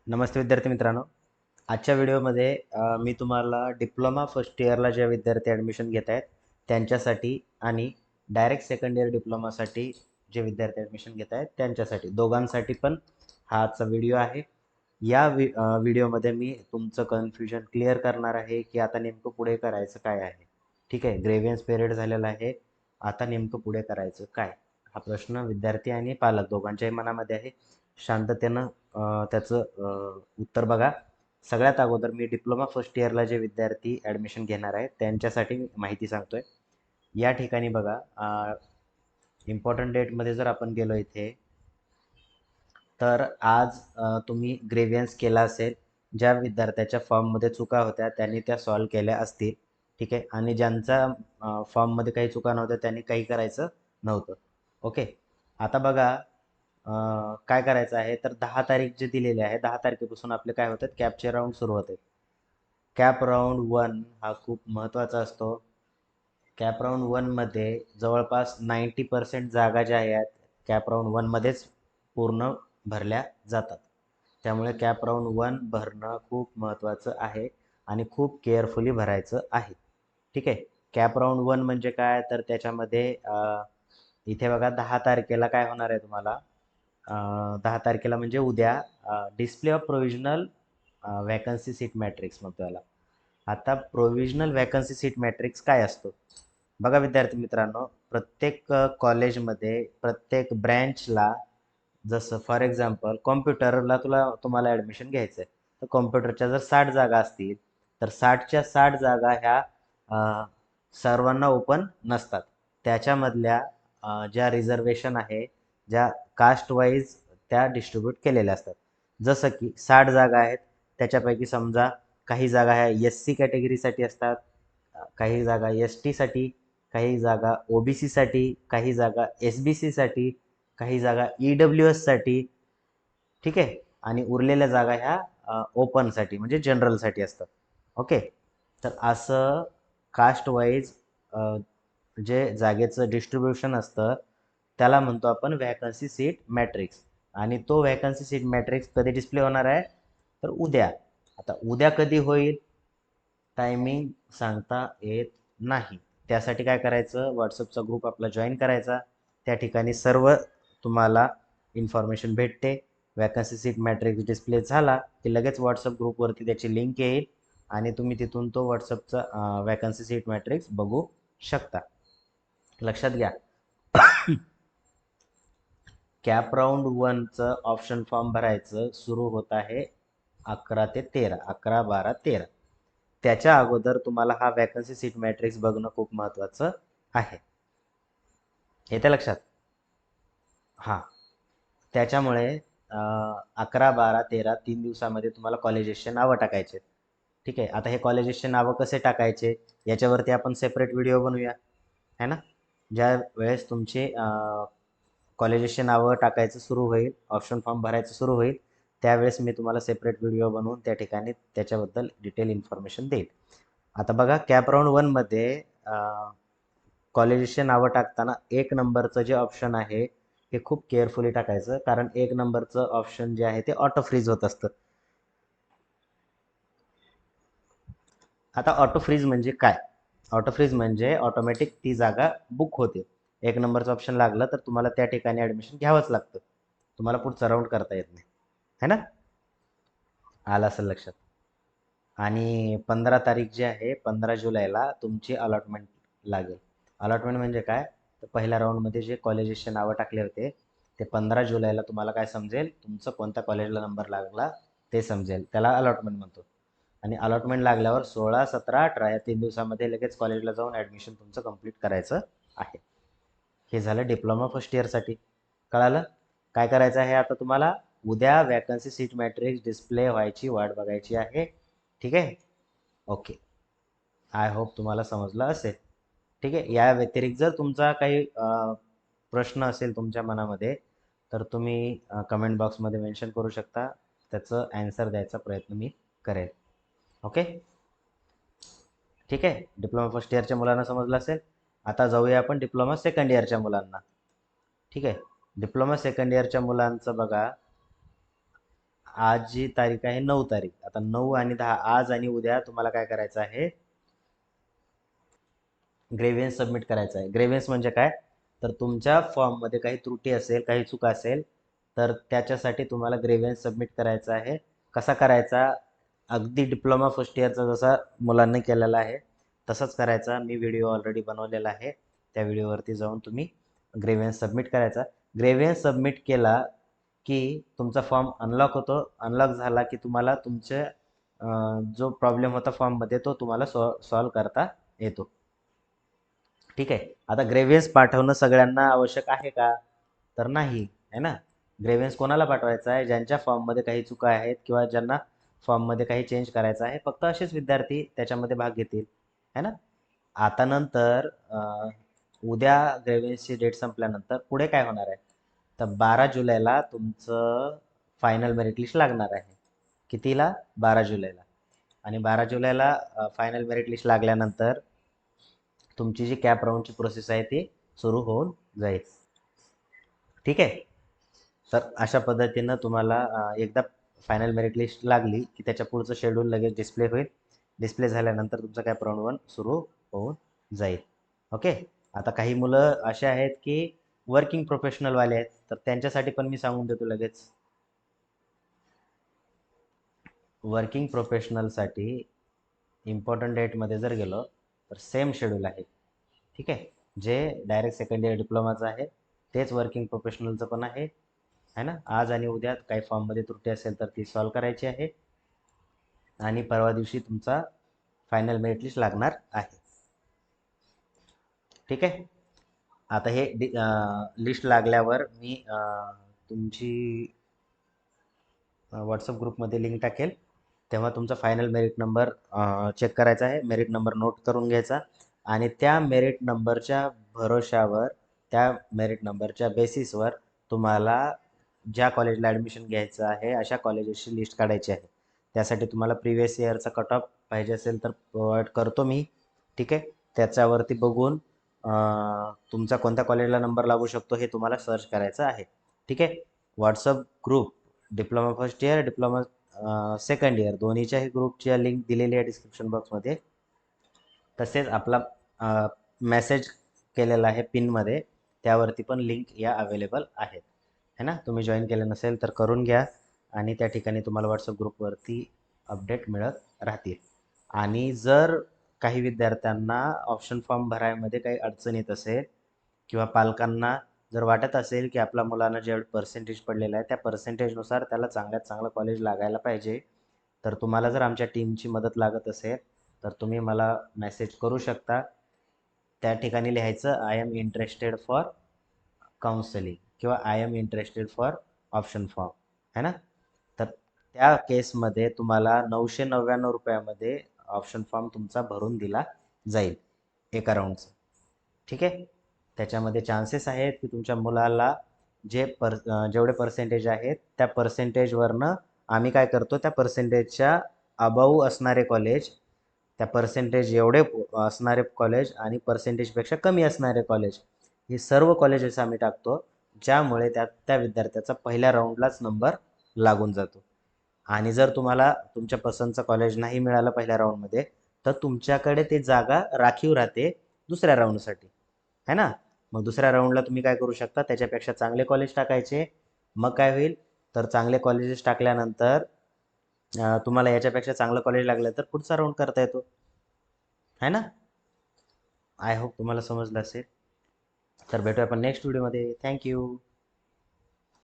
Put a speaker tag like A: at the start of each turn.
A: नमस्ते विद्यार्थी मित्रांनो. आजच्या व्हिडिओमध्ये मी तुम्हाला डिप्लोमा फर्स्ट इयरला जे विद्यार्थी ॲडमिशन घेत आहेत त्यांच्यासाठी आणि डायरेक्ट सेकंड इयर डिप्लोमासाठी जे विद्यार्थी ॲडमिशन घेत आहेत त्यांच्यासाठी दोघांसाठी पण हा आजचा व्हिडिओ आहे. या व्हिडिओमध्ये मी तुमचं कन्फ्युजन क्लिअर करणार आहे की आता नेमकं पुढे करायचं काय आहे. ठीक आहे, ग्रेव्हियन्स पिरियड झालेला आहे. आता नेमकं पुढे करायचं काय, हा प्रश्न विद्यार्थी आणि पालक दोघांच्याही मनामध्ये आहे. शांततेनं त्याचं उत्तर बघा. सगळ्यात अगोदर मी डिप्लोमा फर्स्ट इयरला जे विद्यार्थी ॲडमिशन घेणार आहेत त्यांच्यासाठी माहिती सांगतोय. या ठिकाणी बघा, इम्पॉर्टंट डेटमध्ये जर आपण गेलो इथे, तर आज तुम्ही ग्रेव्हियन्स केला असेल. ज्या विद्यार्थ्याच्या फॉर्ममध्ये चुका होत्या त्यांनी त्या सॉल्व केल्या असतील. ठीक आहे, आणि ज्यांचा फॉर्ममध्ये काही चुका नव्हत्या त्यांनी काही करायचं नव्हतं. ओके, आता बघा, काय करायचं आहे तर 10 तारीख जे दिलेली आहे 10 तारखेपासून आपले काय होतात, कॅपचे राऊंड सुरू होते. कॅप राऊंड 1 हा खूप महत्त्वाचा असतो. कॅप राऊंड 1मध्ये जवळपास 90% जागा ज्या आहेत कॅप राऊंड 1मध्येच पूर्ण भरल्या जातात. त्यामुळे कॅप राऊंड 1 भरणं खूप महत्त्वाचं आहे आणि खूप केअरफुली भरायचं आहे. ठीक आहे, कॅप राऊंड 1 म्हणजे काय, तर त्याच्यामध्ये इथे बघा 10 तारखेला काय होणार आहे तुम्हाला. 10 तारखेला म्हणजे उद्या display of provisional vacancy seat matrix म्हणतो याला. आता प्रोव्हिजनल वॅकन्सी सीट मॅट्रिक्स काय असतो बघा विद्यार्थी मित्रांनो. प्रत्येक कॉलेजमध्ये प्रत्येक ब्रँचला, जसं फॉर एक्झाम्पल कॉम्प्युटरला तुम्हाला ॲडमिशन घ्यायचं आहे, तर कॉम्प्युटरच्या जर 60 जागा असतील तर 60च्या 60 जागा ह्या सर्वांना ओपन नसतात. त्याच्यामधल्या ज्या रिझर्वेशन आहे, ज्या कास्ट वाईज त्या डिस्ट्रीब्यूट केलेल्या असतात. जसं की 60 जागा आहेत, त्याच्यापैकी समजा काही जागा ह्या एस सी कॅटेगरीसाठी असतात, काही जागा एस टीसाठी, काही जागा ओ बी सीसाठी, काही जागा एस बी सीसाठी, काही जागा ई डब्ल्यू एससाठी. ठीक आहे, आणि उरलेल्या जागा ह्या ओपनसाठी म्हणजे जनरलसाठी असतात. ओके, तर असं कास्ट वाईज जे जागेचं डिस्ट्रीब्युशन असतं त्याला म्हणतो आपण व्हॅकन्सी सीट मॅट्रिक्स. आणि तो व्हॅकन्सी सीट मॅट्रिक्स कधी डिस्प्ले होणार आहे, तर उद्या. आता उद्या कधी होईल, टायमिंग सांगता येत नाही. त्यासाठी काय करायचं, व्हॉट्सअपचा ग्रुप आपला जॉईन करायचा. त्या ठिकाणी सर्व तुम्हाला इन्फॉर्मेशन भेटते. वॅकन्सी सीट मॅट्रिक्स डिस्प्ले झाला की लगेच व्हॉट्सअप ग्रुपवरती त्याची लिंक येईल आणि तुम्ही तिथून तो व्हॉट्सअपचा वॅकन्सी सीट मॅट्रिक्स बघू शकता. लक्षात घ्या, कॅप राऊंड 1चं ऑप्शन फॉर्म भरायचं सुरू होत आहे 11 ते 13, 11, 12, 13. त्याच्या अगोदर तुम्हाला हा वॅकन्सी सीट मॅट्रिक्स बघणं खूप महत्त्वाचं आहे. येते लक्षात? हां, त्याच्यामुळे 11, 12, 13 3 दिवसामध्ये तुम्हाला कॉलेजेसचे नावं टाकायचे. ठीक आहे, आता हे कॉलेजेसचे नावं कसे टाकायचे याच्यावरती आपण सेपरेट व्हिडिओ बनवूया, है ना. ज्या वेळेस तुमचे कॉलेजेसचे नावं टाकायचं सुरू होईल, ऑप्शन फॉर्म भरायचं सुरू होईल, त्यावेळेस मी तुम्हाला सेपरेट व्हिडिओ बनवून त्या ठिकाणी त्याच्याबद्दल डिटेल इन्फॉर्मेशन देईल. आता बघा, कॅप राऊंड 1मध्ये कॉलेजेसचे नावं टाकताना 1 नंबरचं जे ऑप्शन आहे हे खूप केअरफुली टाकायचं, कारण 1 नंबरचं ऑप्शन जे आहे ते ऑटो फ्रीज होत असतं. आता ऑटो फ्रीज म्हणजे काय, ऑटो फ्रीज म्हणजे ऑटोमॅटिक ती जागा बुक होते. 1 नंबरचं ऑप्शन लागलं तर तुम्हाला त्या ठिकाणी ॲडमिशन घ्यावंच लागतं, तुम्हाला पुढचा राऊंड करता येत नाही, है ना. आलं असेल लक्षात. आणि 15 तारीख जी आहे 15 जुलैला तुमची अलॉटमेंट लागेल. अलॉटमेंट म्हणजे काय, तर पहिल्या राऊंडमध्ये जे कॉलेजेसचे नावं टाकले होते ते 15 जुलैला तुम्हाला काय समजेल, तुमचं कोणत्या कॉलेजला नंबर लागला ते समजेल, त्याला अलॉटमेंट म्हणतो. आणि अलॉटमेंट लागल्यावर 16, 17, 18 या 3 दिवसामध्ये लगेच कॉलेजला जाऊन ॲडमिशन तुमचं कंप्लीट करायचं आहे. हे झालं डिप्लोमा फर्स्ट इयरसाठी. कळालं काय करायचं आहे आता तुम्हाला, उद्या वॅकन्सी सीट मॅट्रिक्स डिस्प्ले व्हायची वाट बघायची आहे. ठीक आहे, ओके. आय होप तुम्हाला समजलं असेल. ठीक आहे, या व्यतिरिक्त जर तुमचा काही प्रश्न असेल तुमच्या मनामध्ये तर तुम्ही कमेंट बॉक्समध्ये मेन्शन करू शकता, त्याचं ॲन्सर द्यायचा प्रयत्न मी करेल. ओके, ठीक आहे. डिप्लोमा फर्स्ट इयरच्या मुलांना समजलं असेल. आता जाऊया आपण डिप्लोमा सेकंड इयरच्या मुलांना. ठीक आहे, डिप्लोमा सेकंड इयरच्या मुलांचं बघा, आज जी तारीख आहे 9 तारीख, आता 9 आणि 10, आज आणि उद्या तुम्हाला काय करायचं आहे, ग्रेव्हियन्स सबमिट करायचा आहे. ग्रेव्हियन्स म्हणजे काय, तर तुमच्या फॉर्ममध्ये काही त्रुटी असेल, काही चूक असेल, तर त्याच्यासाठी तुम्हाला ग्रेव्हियन्स सबमिट करायचा आहे. कसा करायचा, अगदी डिप्लोमा फर्स्ट इयरचा जसा मुलांनी केलेला आहे तसंच करायचा. मी व्हिडिओ ऑलरेडी बनवलेला आहे, त्या व्हिडिओवरती जाऊन तुम्ही ग्रेव्हियन्स सबमिट करायचा. ग्रेव्हियन्स सबमिट केला की तुमचा फॉर्म अनलॉक होतो. अनलॉक झाला की तुम्हाला तुमचे जो प्रॉब्लेम होता फॉर्ममध्ये तो तुम्हाला सॉल्व करता येतो. ठीक आहे. आता ग्रेव्हियन्स पाठवणं सगळ्यांना आवश्यक आहे का, तर नाही, आहे ना. ग्रेव्हियन्स कोणाला पाठवायचा आहे, ज्यांच्या फॉर्ममध्ये काही चुका आहेत किंवा ज्यांना फॉर्ममध्ये काही चेंज करायचं आहे, फक्त असेच विद्यार्थी त्याच्यामध्ये भाग घेतील, है ना. आता नंतर उद्या ग्रेव्हियन्सची डेट संपल्यानंतर पुढे काय होणार आहे, तर 12 जुलैला तुमचं फायनल मेरिट लिस्ट लागणार आहे. कितीला, 12 जुलैला. आणि 12 जुलैला फायनल मेरिट लिस्ट लागल्यानंतर तुमची जी कॅप राऊंडची प्रोसेस आहे ती सुरू होऊन जाईल. ठीक आहे. तर अशा पद्धतीनं तुम्हाला एकदा फायनल मेरिट लिस्ट लागली की त्याच्या पुढचं शेड्यूल लगेच डिस्प्ले होईल. डिस्प्ले झाल्यानंतर तुमचा कॅप राऊंड 1 सुरू होऊन जाईल. ओके. आता काही मुलं असे आहेत की वर्किंग प्रोफेशनलवाले आहेत, तर त्यांच्यासाठी पण मी सांगून देतो लगेच. वर्किंग प्रोफेशनलसाठी इम्पॉर्टंट डेटमध्ये जर गेलो तर सेम शेड्यूल आहे. ठीक आहे. जे डायरेक्ट सेकंड इयर डिप्लोमाचं आहे तेच वर्किंग प्रोफेशनलचं पण आहे ना. आज आणि उद्या काही फॉर्ममध्ये त्रुटी असेल तर ती सॉल्व करायची आहे आणि परवा दिवशी तुमचा फायनल मेरिट लिस्ट लागणार आहे. ठीक आहे. आता हे लिस्ट लागल्यावर मी तुमची व्हॉट्सअप ग्रुपमध्ये लिंक टाकेल, तेव्हा तुमचा फायनल मेरिट नंबर चेक करायचा आहे. मेरिट नंबर नोट करून घ्यायचा आणि त्या मेरिट नंबरच्या भरोशावर, त्या मेरिट नंबरच्या बेसिसवर तुम्हाला ज्या कॉलेजला ॲडमिशन घ्यायचं आहे अशा कॉलेजेसची लिस्ट काढायची आहे. त्यासाठी तुम्हाला प्रिवियस इयरचा कट ऑफ पाहिजे असेल तर प्रोव्हाइड करतो मी. ठीक आहे. त्याच्यावरती बघून तुमचा कोणत्या कॉलेजला नंबर लागू शकतो हे तुम्हाला सर्च करायचं आहे. ठीक आहे. WhatsApp group diploma first year, diploma second year दोन्हीच्याही ग्रुपची लिंक दिलेली आहे डिस्क्रिप्शन बॉक्समध्ये. तसेच आपला मेसेज केलेला आहे पिनमध्ये, त्यावरती पण लिंक या अवेलेबल आहेत, है ना. तुम्ही जॉईन केलं नसेल तर करून घ्या आणि त्या ठिकाणी तुम्हाला व्हॉट्सअप ग्रुपवरती अपडेट मिळत राहतील. आणि जर काही विद्यार्थ्यांना ऑप्शन फॉर्म भरायमध्ये काही अडचण येत असेल किंवा पालकांना जर वाटत असेल की आपल्या मुलांना जेवढं पर्सेंटेज पडलेलं आहे त्या पर्सेंटेजनुसार त्याला चांगल्यात चांगलं कॉलेज लागायला पाहिजे, तर तुम्हाला जर आमच्या टीमची मदत लागत असेल तर तुम्ही मला मेसेज करू शकता. त्या ठिकाणी लिहायचं I am interested for counselling किंवा I am interested for option form, है ना. तर त्या केसमध्ये तुम्हाला 999 रुपयामध्ये ऑप्शन फॉर्म तुमचा भरून दिला जाईल एका राऊंडचा. ठीक आहे. त्याच्यामध्ये चान्सेस आहेत की तुमच्या मुलाला जेवढे पर्सेंटेज आहेत त्या पर्सेंटेजवरनं आम्ही काय करतो, त्या पर्सेंटेजच्या अबाऊ असणारे कॉलेज, त्या पर्सेंटेज एवढे असणारे कॉलेज आणि पर्सेंटेजपेक्षा कमी असणारे कॉलेज, हे सर्व कॉलेजेस आम्ही टाकतो, ज्यामुळे त्या विद्यार्थ्याचा पहिल्या राऊंडलाच नंबर लागून जातो. आणि जर तुम्हाला तुमच्या पसंतचं कॉलेज नाही मिळालं पहिल्या राऊंडमध्ये तर तुमच्याकडे ते जागा राखीव राहते दुसऱ्या राऊंडसाठी, है ना. मग दुसऱ्या राऊंडला तुम्ही काय करू शकता, त्याच्यापेक्षा चांगले कॉलेज टाकायचे. मग काय होईल, तर चांगले कॉलेजेस टाकल्यानंतर तुम्हाला याच्यापेक्षा चांगलं कॉलेज लागलं तर पुढचा राऊंड करता येतो, है ना. आय होप तुम्हाला समजलं असेल. तर भेटूया आपण नेक्स्ट व्हिडिओमध्ये. थँक्यू.